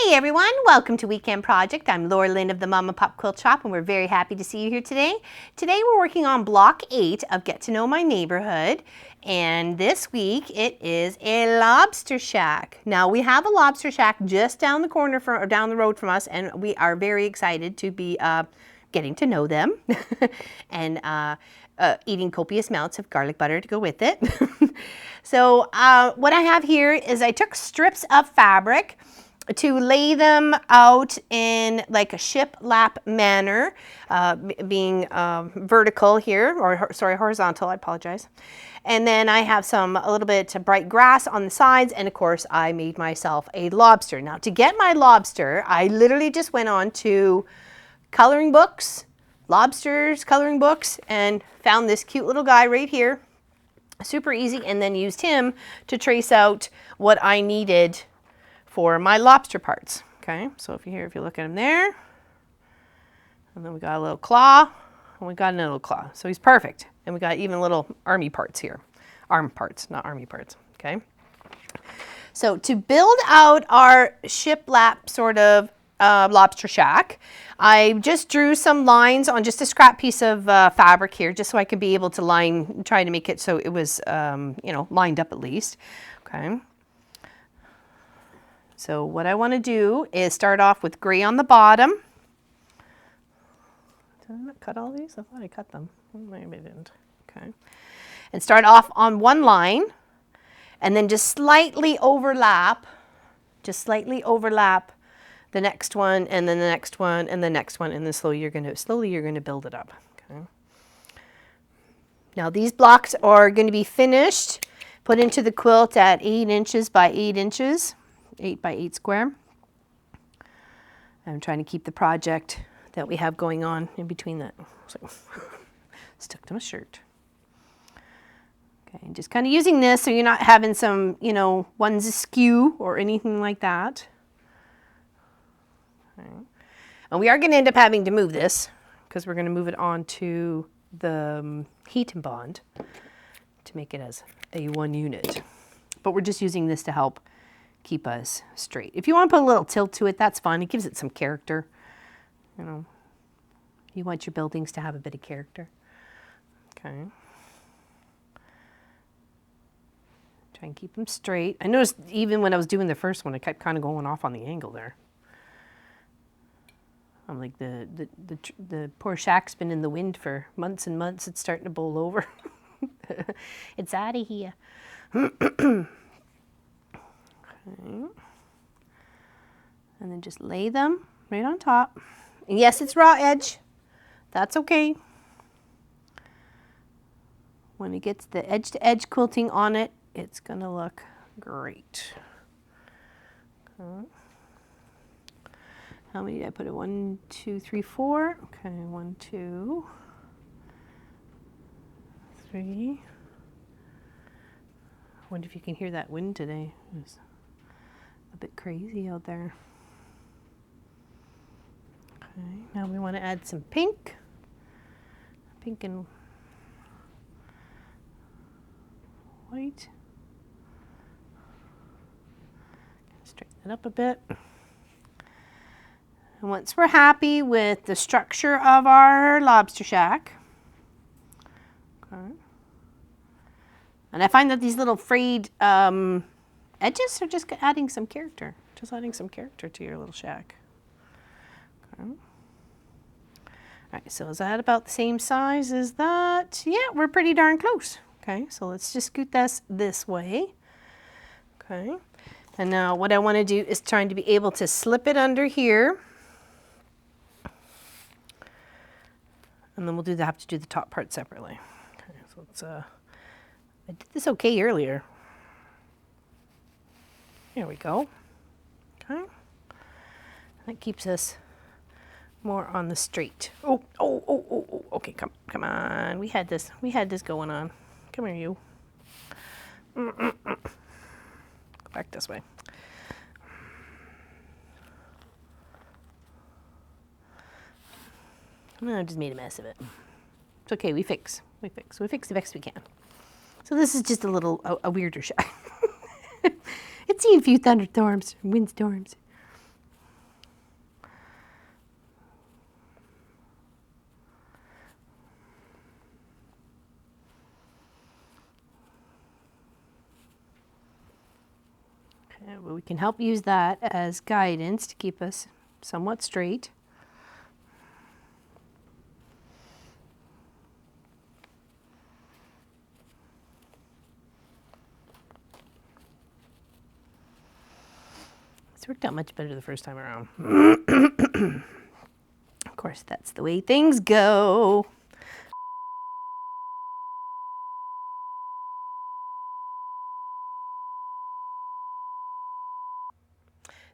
Hey everyone, welcome to Weekend Project. I'm Laura Lynn of the Mama Pop Quilt Shop and we're very happy to see you here today. Today we're working on block 8 of Get to Know My Neighborhood, and this week it is a lobster shack. Now we have a lobster shack just down the corner or down the road from us, and we are very excited to be getting to know them and eating copious amounts of garlic butter to go with it. So what I have here is I took strips of fabric to lay them out in like a shiplap manner, being vertical here, or sorry, horizontal, I apologize. And then I have a little bit of bright grass on the sides, and of course I made myself a lobster. Now to get my lobster, I literally just went on to coloring books, lobsters coloring books, and found this cute little guy right here, super easy, and then used him to trace out what I needed for my lobster parts. Okay, so if you look at him there, and then we got a little claw, and we got another little claw. So he's perfect. And we got even little army parts here. Arm parts, not army parts. Okay. So to build out our shiplap sort of lobster shack, I just drew some lines on just a scrap piece of fabric here, just so I could be able to try to make it so it was, lined up at least. Okay. So what I want to do is start off with gray on the bottom. Did I not cut all these? I thought I cut them. Maybe I didn't. Okay. And start off on one line, and then just slightly overlap the next one, and then the next one, and the next one, and then slowly you're going to build it up. Okay. Now these blocks are going to be finished, put into the quilt at 8 inches by 8 inches. 8 by 8 square. I'm trying to keep the project that we have going on in between that. So, stuck to my shirt. Okay, just kind of using this so you're not having some, one's askew or anything like that. Okay. And we are going to end up having to move this because we're going to move it on to the heat and bond to make it as a one unit. But we're just using this to help keep us straight. If you want to put a little tilt to it, that's fine. It gives it some character. You want your buildings to have a bit of character. Okay. Try and keep them straight. I noticed even when I was doing the first one, I kept kind of going off on the angle there. I'm like, the poor shack's been in the wind for months and months. It's starting to bowl over. It's out of here. Okay. And then just lay them right on top. And yes, it's raw edge. That's okay. When it gets the edge-to-edge quilting on it, it's going to look great. Okay. How many did I put it? 1, 2, 3, 4. Okay, 1, 2, 3. I wonder if you can hear that wind today. It's a bit crazy out there. Okay, now we want to add some pink and white. Straighten it up a bit. And once we're happy with the structure of our lobster shack, okay. And I find that these little frayed edges are just adding some character. Just adding some character to your little shack. Okay. All right, so is that about the same size as that? Yeah, we're pretty darn close. Okay, so let's just scoot this way. Okay, and now what I want to do is trying to be able to slip it under here. And then we'll have to do the top part separately. Okay, so let's, I did this okay earlier. There we go. Okay. That keeps us more on the straight. Oh. Okay, come on. We had this going on. Come here, you. Go back this way. I just made a mess of it. It's okay, we fix the best we can. So this is just a weirder shack. It's seen a few thunderstorms, windstorms. We can help use that as guidance to keep us somewhat straight. It's worked out much better the first time around. Of course, that's the way things go.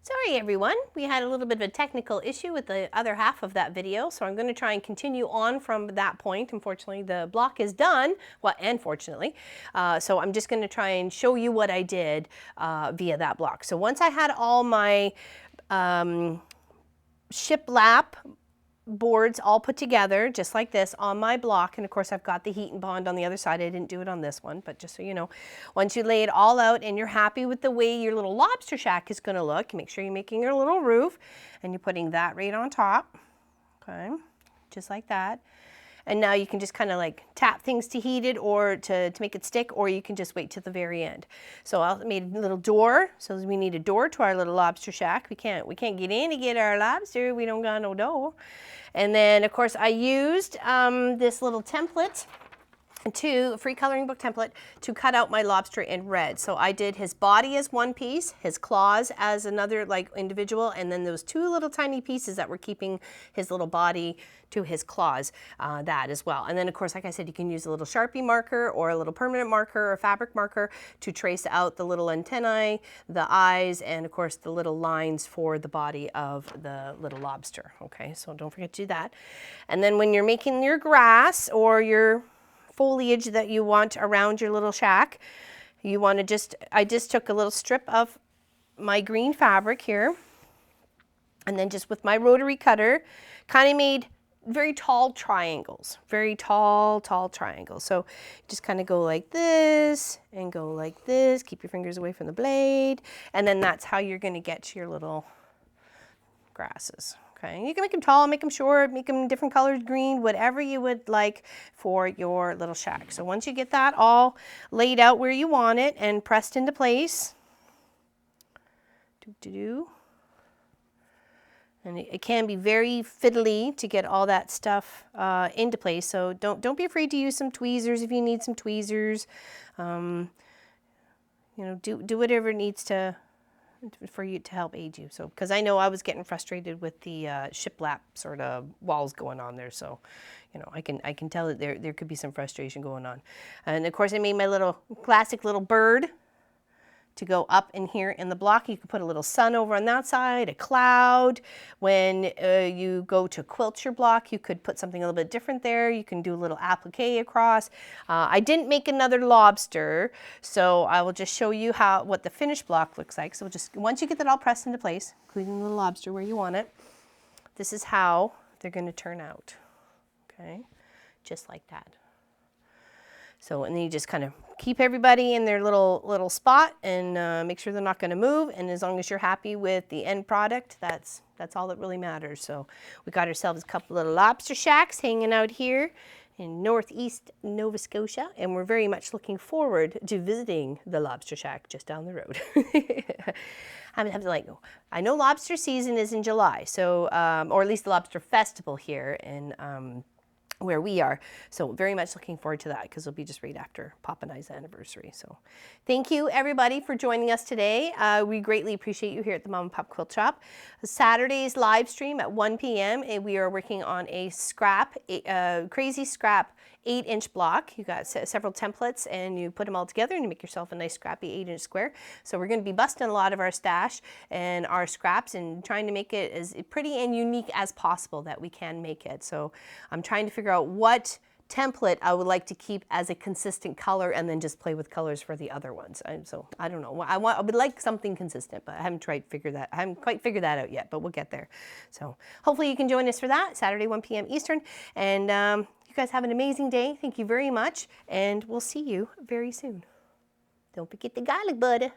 Sorry everyone, we had a little bit of a technical issue with the other half of that video, so I'm going to try and continue on from that point. Unfortunately, the block is done, well, and fortunately, so I'm just going to try and show you what I did via that block. So once I had all my shiplap boards all put together just like this on my block, and of course I've got the heat and bond on the other side. I didn't do it on this one, but just so you know, once you lay it all out and you're happy with the way your little lobster shack is going to look, make sure you're making your little roof and you're putting that right on top, okay, just like that. And now you can just kind of like tap things to heat it or to make it stick, or you can just wait till the very end. So I made a little door, so we need a door to our little lobster shack. We can't get in to get our lobster, we don't got no door. And then of course I used this little template, a free coloring book template, to cut out my lobster in red. So I did his body as one piece, his claws as another like individual, and then those two little tiny pieces that were keeping his little body to his claws, that as well. And then of course, like I said, you can use a little Sharpie marker or a little permanent marker or fabric marker to trace out the little antennae, the eyes, and of course the little lines for the body of the little lobster. Okay, so don't forget to do that. And then when you're making your grass or your foliage that you want around your little shack, you want to I just took a little strip of my green fabric here, and then just with my rotary cutter kind of made very tall triangles, very tall triangles. So just kind of go like this and go like this, keep your fingers away from the blade, and then that's how you're going to get to your little grasses. Okay, you can make them tall, make them short, make them different colors, green, whatever you would like for your little shack. So once you get that all laid out where you want it and pressed into place, and it can be very fiddly to get all that stuff into place. So don't be afraid to use some tweezers if you need some tweezers. You know, do whatever needs to for you to help aid you. So because I know I was getting frustrated with the shiplap sort of walls going on there, so you know I can tell that there could be some frustration going on. And of course I made my little classic little bird to go up in here in the block. You could put a little sun over on that side, a cloud. When you go to quilt your block, you could put something a little bit different there. You can do a little applique across. I didn't make another lobster, so I will just show you what the finished block looks like. So just once you get that all pressed into place, including the little lobster where you want it, this is how they're going to turn out. Okay, just like that. So, and then you just kind of keep everybody in their little spot and make sure they're not going to move. And as long as you're happy with the end product, that's all that really matters. So we got ourselves a couple little lobster shacks hanging out here in northeast Nova Scotia, and we're very much looking forward to visiting the lobster shack just down the road. I know lobster season is in July, so or at least the lobster festival here in where we are. So very much looking forward to that because it'll be just right after Pop and I's anniversary. So thank you everybody for joining us today. We greatly appreciate you here at the Mom and Pop Quilt Shop. Saturday's live stream at 1 p.m. and we are working on a crazy scrap 8-inch block. You got several templates and you put them all together and you make yourself a nice scrappy 8-inch square. So we're going to be busting a lot of our stash and our scraps and trying to make it as pretty and unique as possible that we can make it. So I'm trying to figure out what template I would like to keep as a consistent color and then just play with colors for the other ones. So I don't know. I would like something consistent, but I haven't quite figured that out yet, but we'll get there. So hopefully you can join us for that Saturday 1 p.m. Eastern, and you guys have an amazing day. Thank you very much, and we'll see you very soon. Don't forget the garlic butter.